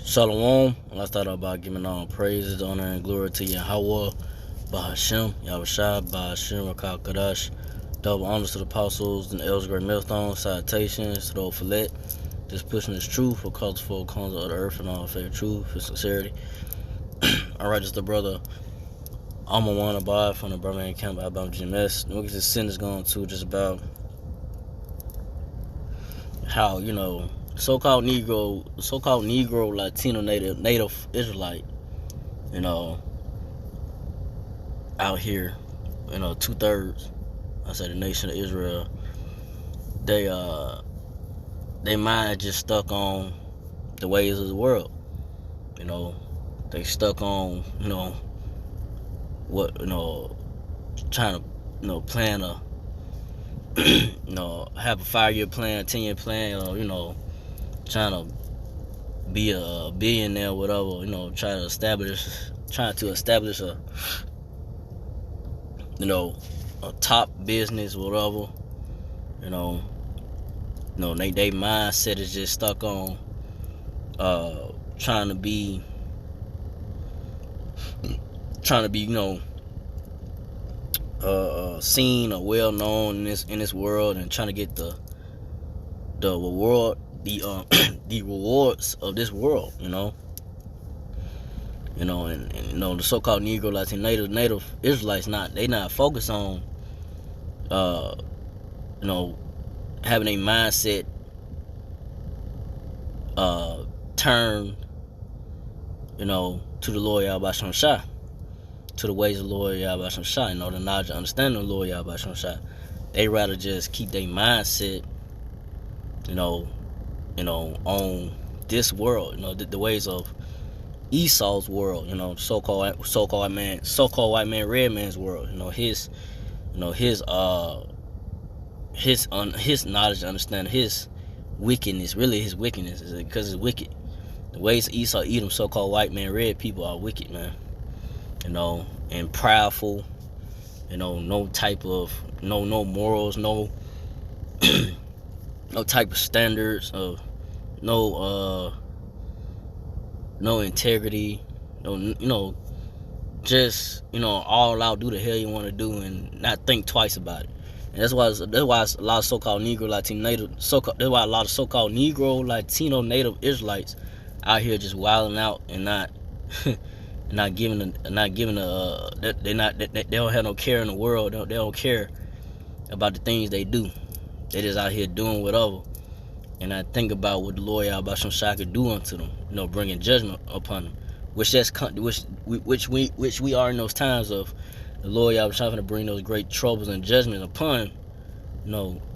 Shalom. Let's start out by giving all praises, honor, and glory to Yahweh, Bahashem, Yahushua, Bahashem, Rakal Kadash. Double honors to the apostles and elders, great millstone, salutations to the old fillet. Just pushing this truth for cause for corners of the earth and all fair truth for sincerity. Alright, just the brother I'm a one abide from the Birmingham camp, Alabama GMS. Look at this sentence going to just about how, so-called Negro, Latino, Native Israelite, out here, 2/3, I say the nation of Israel, they mind just stuck on the ways of the world. They stuck on, trying to, plan a, have a 5-year plan, 10-year plan, trying to be a billionaire, whatever, trying to establish a top business, whatever, they mindset is just stuck on trying to be seen or well known in this world, and trying to get the reward the rewards of this world, and the so-called Negro, Latino, Native Israelites they not focused on having a mindset turn to the Lord Yahweh Shah, to the ways of the Lord Yahweh Shah, the knowledge and understanding of the Lord Yahweh Shah. They rather just keep their mindset on this world, the ways of Esau's world, so-called white man, red man's world, his knowledge and understanding, his wickedness, really his wickedness, is because it's wicked. The ways of Esau, Edom, so-called white man, red people are wicked, man, and proudful, no type of, no morals, no type of standards of, no integrity, just, all out, do the hell you want to do and not think twice about it. And that's why a lot of so-called Negro, Latino, Native, that's why a lot of so-called Negro, Latino, Native Israelites out here just wilding out and not they don't have no care in the world. They don't care about the things they do. They just out here doing whatever. And I think about what the Lord Yahweh Shah could do unto them, bringing judgment upon them, which we are in those times of the Lord Yahweh Shah to bring those great troubles and judgment upon,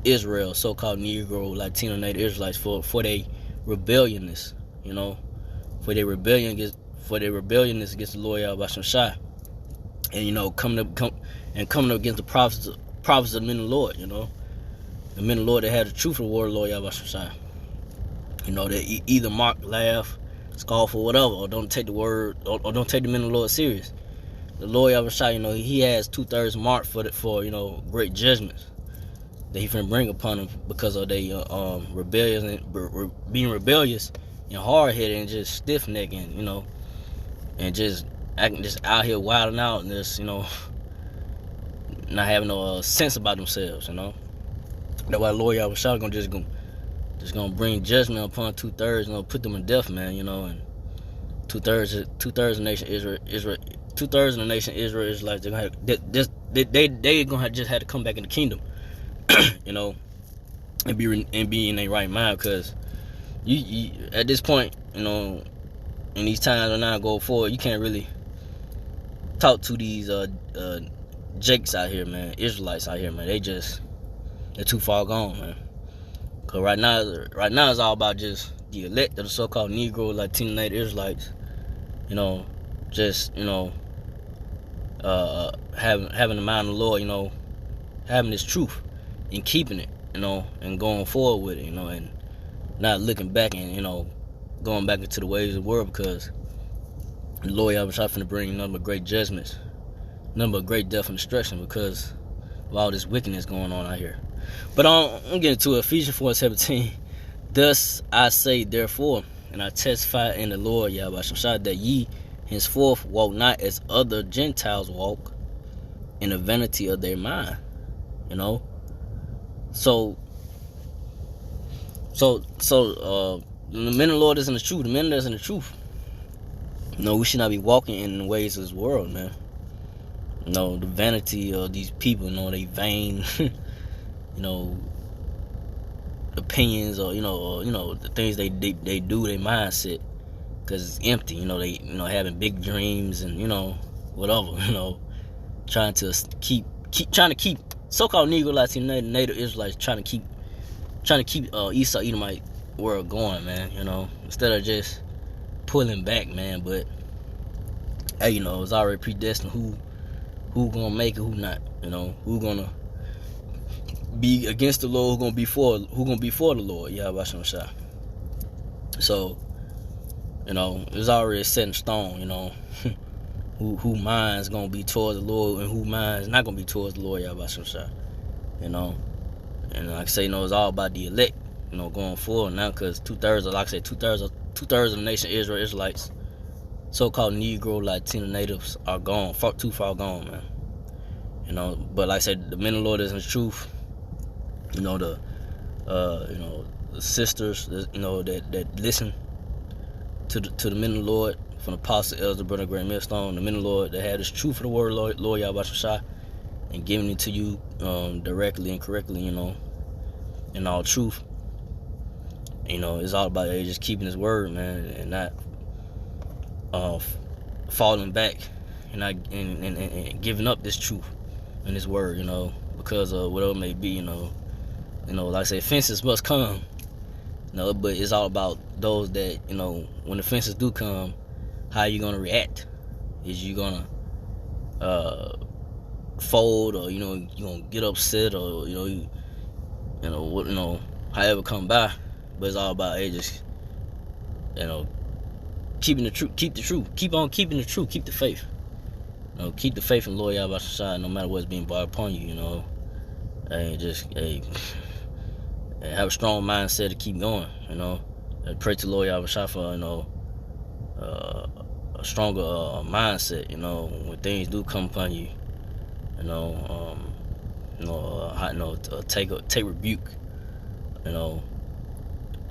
Israel, so-called Negro, Latino, Native Israelites for their rebelliousness, for their rebelliousness against the Lord Yahweh Shah, and coming up against the prophets of the men of the Lord, the men of the Lord that had the truth of the word of the Lord Yahweh Shah. They either mock, laugh, scoff, or whatever, or don't take the word, or don't take the men of the Lord serious. The Lord Yahweh Shah, he has 2/3 marked for great judgments that he finna bring upon them because of their being rebellious and hard-headed and just stiff-necked, and just acting just out here wilding out and just not having no sense about themselves. That's why the Lord Yahweh Shah gonna bring judgment upon 2/3, put them in death, man, and 2/3 of the nation Israel, 2/3 of the nation Israel is like they gonna just have to come back in the kingdom, and be in their right mind, because you at this point, in these times when I go forward, you can't really talk to these Jakes out here, man, Israelites out here, man. They're too far gone, man. Cause right now it's all about just the elect of the so-called Negro, Latino, Native Israelites, just having the mind of the Lord, having this truth and keeping it, and going forward with it, and not looking back and going back into the ways of the world, because the Lord Yahweh Shah finna bring number of great judgments, number of great death and destruction because of all this wickedness going on out here. But I'm getting to Ephesians 4:17. Thus I say, therefore, and I testify in the Lord Yahweh Shah that ye henceforth walk not as other Gentiles walk, in the vanity of their mind. You know, so the men of the Lord is in the truth. The men that's in the truth. No, we should not be walking in the ways of this world, man. No, the vanity of these people, they vain, opinions, or the things they do, their mindset, because it's empty. They having big dreams and whatever. Trying to keep so-called Negro, Latino, Native Israelites trying to keep Esau Edomite world going, man. Instead of just pulling back, man. But hey, it's already predestined who gonna make it, who not. Who gonna be against the Lord, who gonna be for the Lord. Yahweh Shah. So it's already set in stone. Who mind's gonna be towards the Lord and who mind's not gonna be towards the Lord Yahweh Shah. And like I say, it's all about the elect. Going forward now, because two-thirds of the nation Israel, Israelites, so-called Negro, Latino natives are gone, too far gone, man. But like I said, the men of the Lord is in the truth. The sisters, that listen to the men of the Lord, from the apostle, elder, brother, great millstone, the men of the Lord that had this truth for the word of Lord Yahweh Shah, and giving it to you directly and correctly, in all truth. It's all about just keeping his word, man, and not falling back and not and giving up this truth and this word, because of whatever it may be, like I say, offenses must come, but it's all about those that, when offenses do come, how you gonna react? Is you gonna fold, or you gonna get upset, or however come by? But it's all about just keeping the truth, keep the truth, keep on keeping the truth, keep the faith. Keep the faith in Lord Yahweh Shah, no matter what's being brought upon you. And just have a strong mindset to keep going. And pray to Lord Yahweh Shah for a stronger mindset. When things do come upon you. Take rebuke.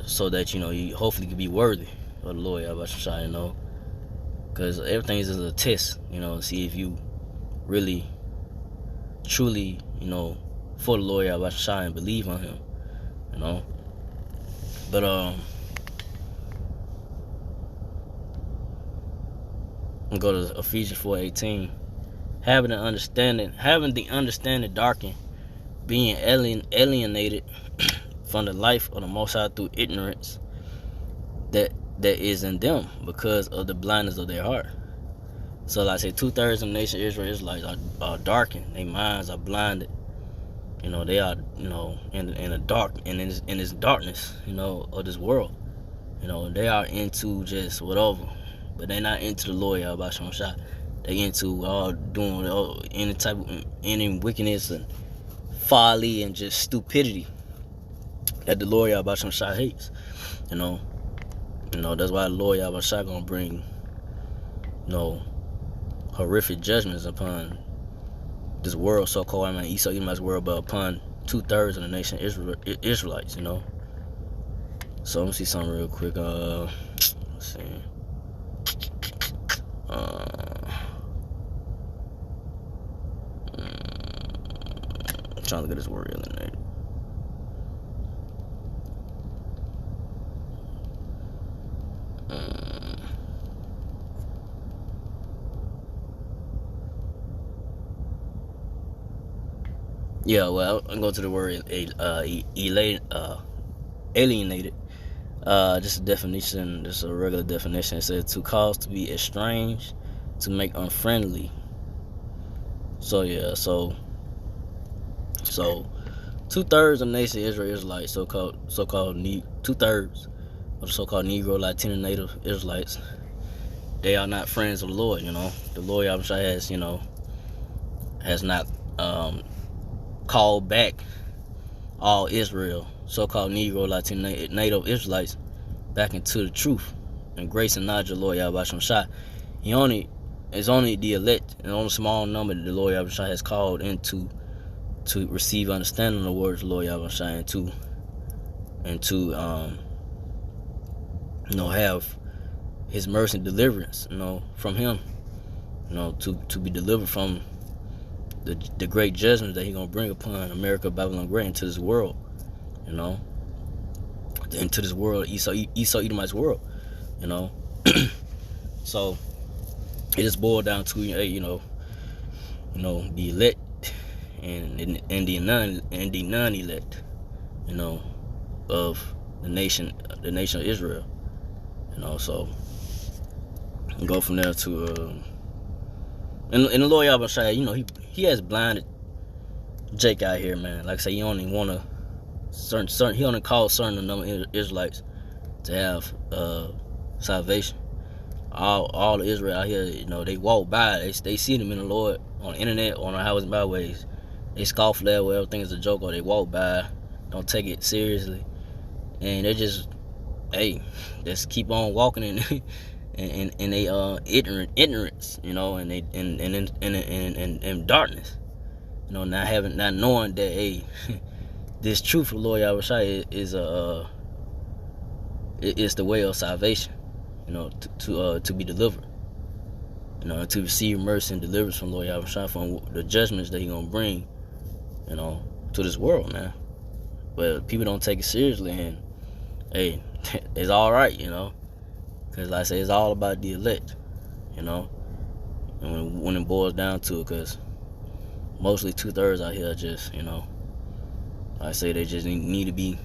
So that you hopefully can be worthy of the Lord Yahweh Shah. Because everything is a test. See if you really, truly, for the Lord Yahweh Shah and believe on Him. But I'm gonna go to Ephesians 4:18. Having the understanding darkened, being alienated from the life of the Most High through ignorance that is in them because of the blindness of their heart. So like I say, 2/3 of the nation Israel Israelites are darkened. Their minds are blinded. They are, in the dark, and in this darkness, of this world. They are into just whatever, but they're not into the Lord Yahweh Shah. They into doing any type of any wickedness and folly and just stupidity that the Lord Yahweh Shah hates. That's why the Lord Yahweh Shah gonna bring horrific judgments upon this world, so-called Esau Edomite's world, but upon 2/3 of the nation Israelites. So let me see something real quick. Let's see. I'm trying to get this word alienated. Yeah, well, I'm going to the word alienated. Just a definition, just a regular definition. It says to cause to be estranged, to make unfriendly. So yeah, so 2/3 of the nation Israel Israelites, so-called 2/3 of the so-called Negro, Latino, Native Israelites, they are not friends of the Lord. The Lord Yahweh has not called back all Israel, so-called Negro, Latino, Native Israelites, back into the truth and grace and knowledge of the Lord Yahweh Shai. It's only the elect and only a small number that the Lord Yahweh Shai has called into to receive understanding of the words of the Lord Yahweh Shai, and to have his mercy and deliverance, from him, to be delivered from the great judgment that he's gonna bring upon America, Babylon Great, into this world, into this world, Esau Edomite's world, So it just boiled down to the elect and the non-elect, of the nation of Israel, So go from there to and the Lord Yahweh Shai, he has blinded Jake out here, man. Like I say, he only want to certain he only called certain number of Israelites to have salvation. All the Israel out here, they walk by, they see them in the Lord on the internet, on the highways and byways. They scoff at where everything is a joke, or they walk by, don't take it seriously, and they just keep on walking in they ignorance, and they in darkness, not knowing that this truth of the Lord Yahweh Shai is the way of salvation, to be delivered, to receive mercy and deliverance from Lord Yahweh Shai from the judgments that He gonna bring, to this world, man. But people don't take it seriously, and it's all right, because like I say, it's all about the elect, and when it boils down to it, because mostly 2/3 out here just, like I say, they just need to be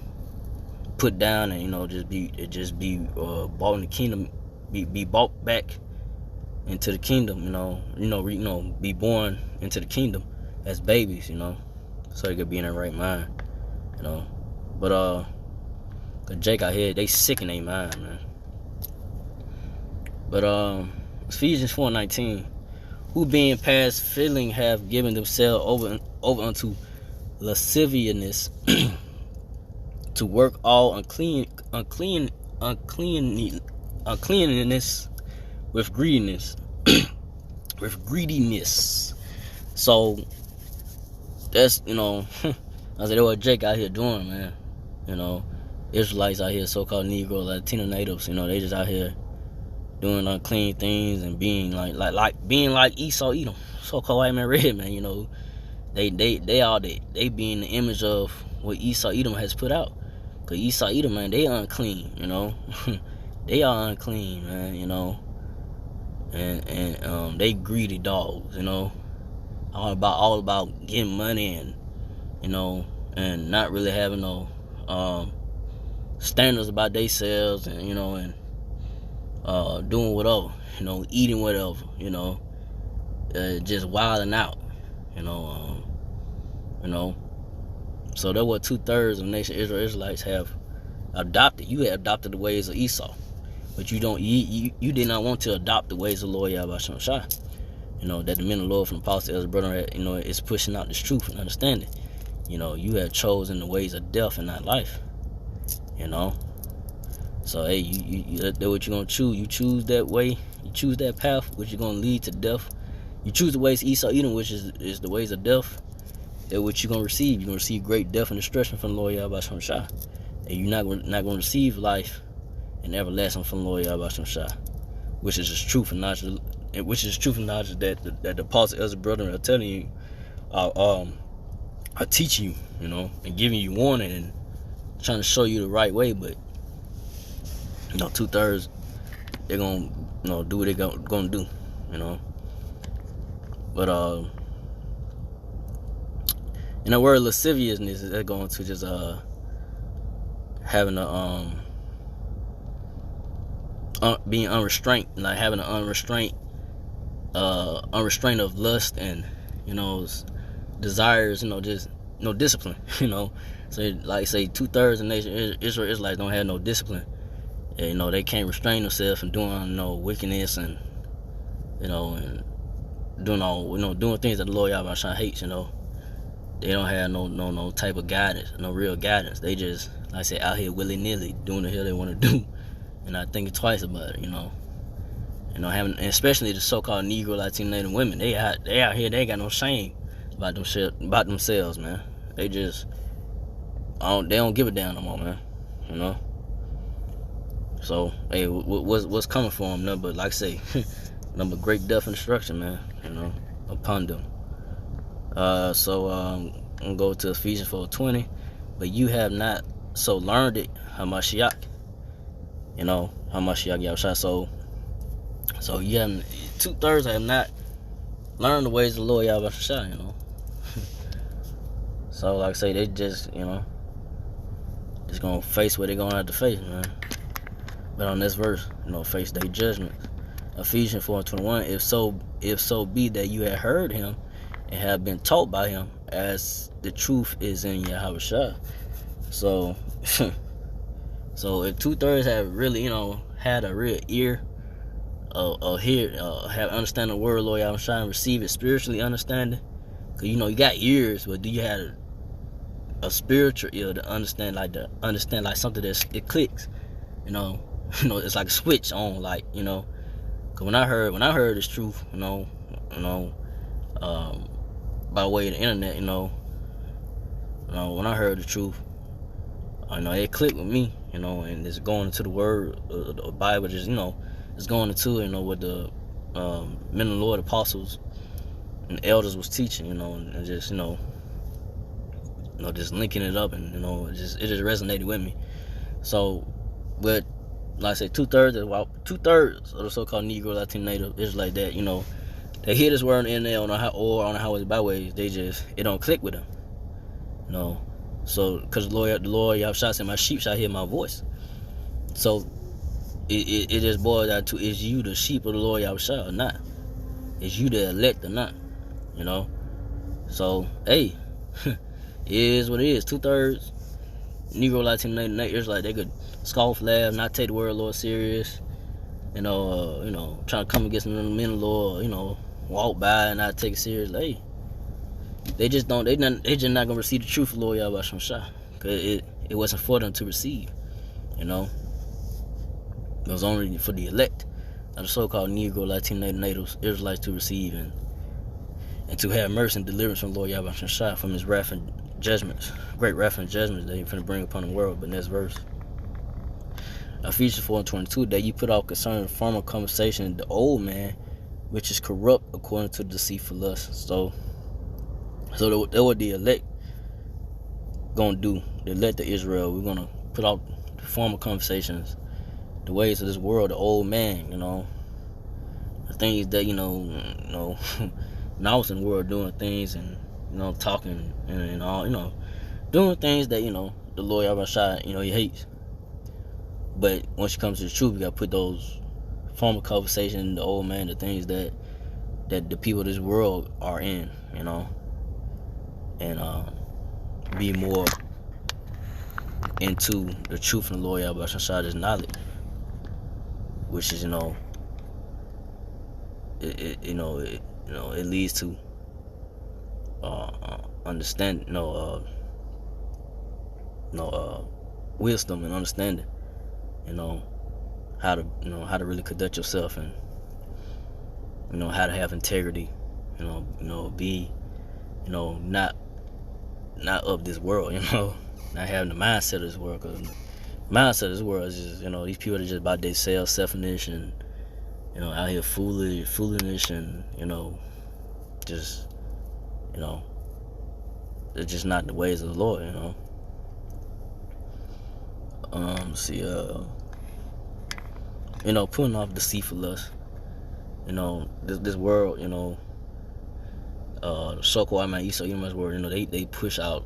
put down, and just be bought in the kingdom, be bought back into the kingdom, be born into the kingdom as babies, so they could be in their right mind, But cause Jake out here, they sick in their mind, man. But Ephesians 4:19, who being past feeling have given themselves over unto lasciviousness to work all uncleanness with greediness. So that's, I said, what Jake out here doing, man. Israelites out here, so-called Negro, Latino natives, they just out here doing unclean things and being like Esau Edom, so-called white man, red man. They be in the image of what Esau Edom has put out. Cause Esau Edom, man, they unclean, they are unclean, man, and they greedy dogs, all about getting money and and not really having no standards about themselves, and doing whatever, eating whatever, just wilding out, So that's what 2/3 of the nation of Israelites have adopted. You have adopted the ways of Esau, but you did not want to adopt the ways of the Lord Yahweh Shai. That the men of the Lord from the apostle as brother, is pushing out this truth and understanding. You have chosen the ways of death and not life. So that's what you're gonna choose. You choose that way. You choose that path, which is gonna lead to death. You choose the ways of Esau Edom, which is the ways of death. That's what you're gonna receive. You're gonna receive great death and destruction from the Lord Yahweh Shai. And you're not gonna receive life and everlasting from the Lord Yahweh Shai, which is just truth and knowledge. Which is truth and knowledge that the apostle as a brother are telling you, are teaching you, and giving you warning and trying to show you the right way. But 2/3, they're gonna do what they're gonna do, But and the word lasciviousness is going to just having a being unrestrained, like having an unrestraint of lust and desires, just no discipline, So like say 2/3 of the nation Israelites don't have no discipline. And, they can't restrain themselves from doing wickedness and and doing all doing things that the Lord Yahweh Shai hates. They don't have no type of guidance, no real guidance. They just, like I said, out here willy-nilly doing the hell they want to do, and not thinking twice about it. Having, especially the so-called Negro, Latino, Native women, they out here, they ain't got no shame about themselves, man. They just, they don't give a damn no more, man. So, hey, what's coming for them? Nothing but, like I say, nothing but great death and destruction, man. Upon them. I'm gonna go to Ephesians 4:20. But you have not so learned it, Hamashiach. Hamashiach Yahushua. So you haven't, 2/3 have not learned the ways of the Lord Yahushua. So like I say, they just just gonna face what they're gonna have to face, man. But on this verse, face their judgment. Ephesians 4:21. If so be that you have heard him and have been taught by him, as the truth is in Yahushua. So so if 2/3 have really had a real ear have understand the word of Lord Yahushua and receive it spiritually, understanding, because you got ears, but do you have a spiritual ear to understand like something it clicks, it's like a switch on, because when I heard this truth, by way of the internet, when I heard the truth, it clicked with me, and it's going into the word, the Bible, just it's going into what the men of the Lord, apostles and elders was teaching, and just just linking it up, and it just resonated with me. So, but like I say, 2/3 of the so-called Negro, Latino, Native Israelites that they hear this word in there on the highways, byways, it don't click with them, So, because the Lord Yahushua said, "My sheep shall hear my voice." So it just boils down to, is you the sheep of the Lord Yahushua or not? Is you the elect or not? So, hey, it is what it is. 2/3 Negro, Latino, Native Israelites, they could scoff, laugh, not take the word of the Lord serious. Trying to come against the men of the Lord, walk by and not take it serious. Hey, they just not gonna receive the truth of the Lord Yahushua, because it wasn't for them to receive. It was only for the elect of the so-called Negro, Latino, Native Israelites to receive and to have mercy and deliverance from the Lord Yahushua from his wrath and judgments, great wrath and judgments that he's going to bring upon the world. But next verse, Ephesians 4:22, that you put off concerning the former conversation the old man, which is corrupt according to deceitful lust. So that what the elect gonna do. The elect of Israel, we're gonna put off the former conversations, the ways of this world, the old man, the things that when I was in the world doing things and talking and all, doing things that the Lord Yahushua he hates. But once it comes to the truth, we gotta put those former conversations, the old man, the things that the people of this world are in, and be more into the truth in the Lord Yahushua, knowledge, which is it leads to understand, wisdom and understanding, how to really conduct yourself, and how to have integrity, be not of this world, not having the mindset of this world, because the mindset of this world is just these people are just about themselves, selfish, and out here foolishness, and just it's just not the ways of the Lord, putting off deceitful lust, this world, the so-called Esau's word, they push out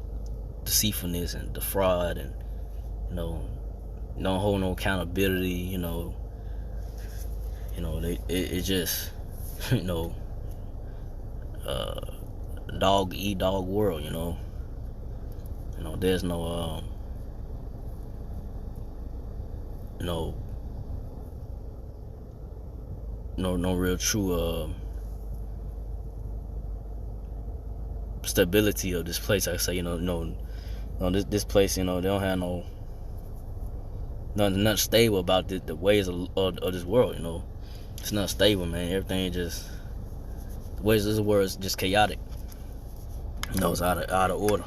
deceitfulness and the fraud, and don't hold no accountability, it just dog eat dog world, there's no no real true stability of this place. I say, this place, they don't have nothing stable about the ways of this world. It's not stable, man. Everything just, the ways of this world is just chaotic. It's out of order.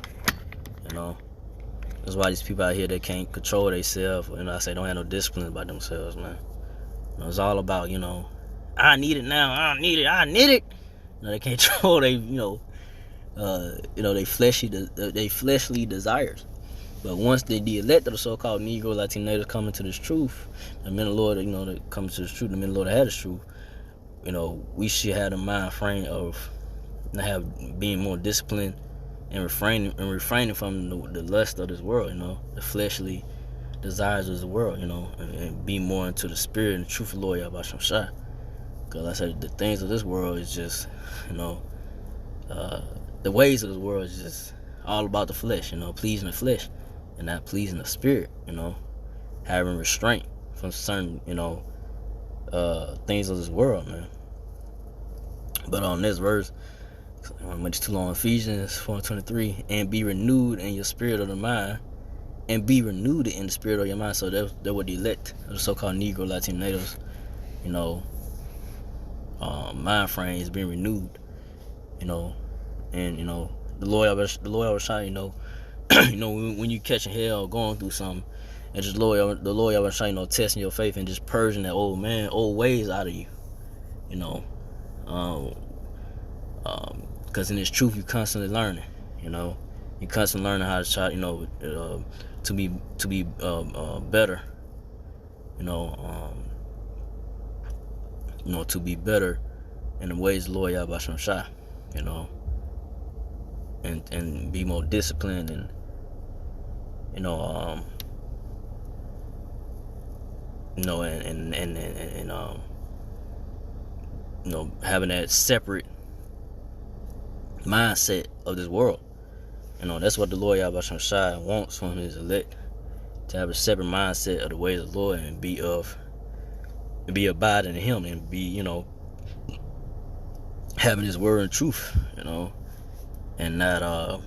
That's why these people out here, they can't control themselves. I say don't have no discipline about themselves, man. It's all about, I need it now. I need it. They can't control they fleshly desires. But once the elect of the so-called Negro, Latino natives come into this truth, the men of the Lord, that comes to this truth, the men of the Lord that have this truth, we should have the mind frame of being more disciplined and refraining from the lust of this world, the fleshly desires of this world, and be more into the spirit and the truth of the Lord Yahweh Shem Shai. Because like I said, the things of this world is just, the ways of this world is just all about the flesh, pleasing the flesh and not pleasing the spirit, having restraint from certain, things of this world, man. But on this verse, I'm much too long, Ephesians 4:23, and be renewed in your spirit of the mind, and be renewed in the spirit of your mind. So that were the elect of the so-called Negro, Latino natives, mind frame is being renewed, and the Lord was trying, when you catching hell, going through something, and just the Lord was trying, testing your faith and just purging that old ways out of you, because in this truth you constantly learning, you constantly learning how to try, to be better, to be better in the ways of the Lord Yahweh Shem Shai, and be more disciplined and having that separate mindset of this world. That's what the Lord Yahweh Shem Shai wants from his elect, to have a separate mindset of the ways of the Lord and be abiding in him and be, having his word and truth, and not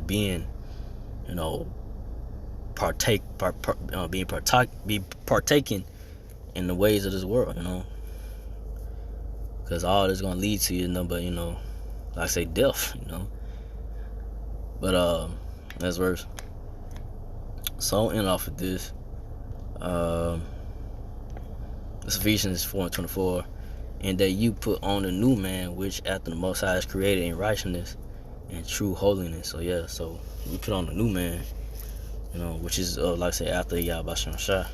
being, partaking in the ways of this world, because all this is gonna lead to but like I say, death, But next verse. So I'll end off with this. It's Ephesians 4:24, and that you put on the new man, which after the Most High is created in righteousness and true holiness. So we put on the new man, which is like I say, after Yahweh Shem Shai,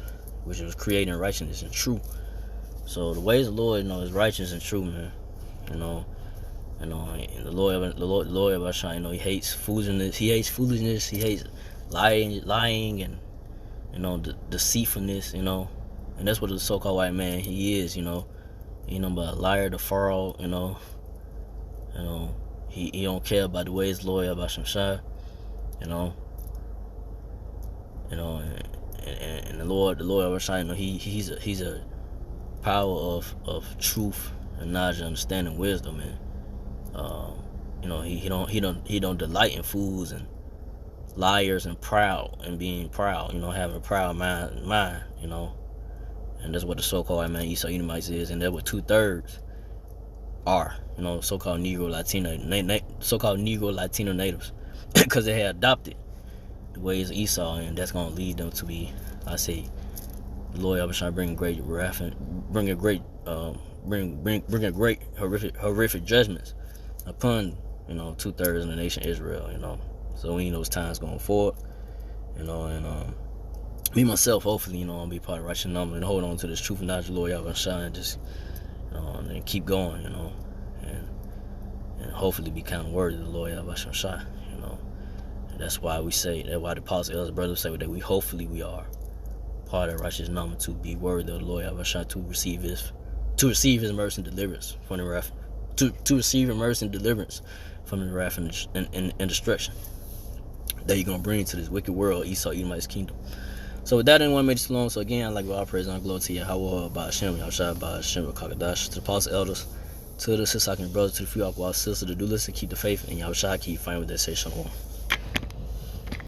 which was created in righteousness and true. So the ways of the Lord, is righteous and true, man. And the Lord Yahweh Shai, he hates foolishness. He hates foolishness. He hates lying and deceitfulness. And that's what the so-called white man he is. But a liar, the fraud. He don't care about the ways of the Lord Yahweh Shem Shai. And the Lord Yahweh Shai, he's a power of truth and knowledge and understanding, wisdom, and he don't delight in fools and liars and proud and being proud, having a proud mind, and that's what the so-called man Esau Edomites is, and that's what 2/3 are, so-called Negro Latino natives, because they had adopted the ways of Esau, and that's gonna lead them to be, I say, the Lord Yahweh Shai bring great wrath and bring a great horrific judgments upon 2/3 of the nation Israel. So we know those times going forward, and me myself, hopefully, I'll be part of righteous number and hold on to this truth and knowledge of the Lord Yahweh Shai, and just and keep going, and hopefully be kind of worthy of the Lord Yahweh Shai, and that's why we say, that's why the apostles, elders, brothers say that we are part of righteous number, to be worthy of the Lord Yahweh Shai, to receive his mercy and deliverance from the wrath, to receive his mercy and deliverance from the wrath and destruction that you're gonna bring to this wicked world, Esau Edomite's kingdom. So with that, I didn't want to make this long. So again, I'd like to all praise and glory to Yahweh, by Hashem, Yahushua, by Hashem, Kakadash, to the apostles, elders, to the Sisakin brothers, to the few Aqua sisters, to do listen, keep the faith, and Yahushua keep fighting with that say shalom.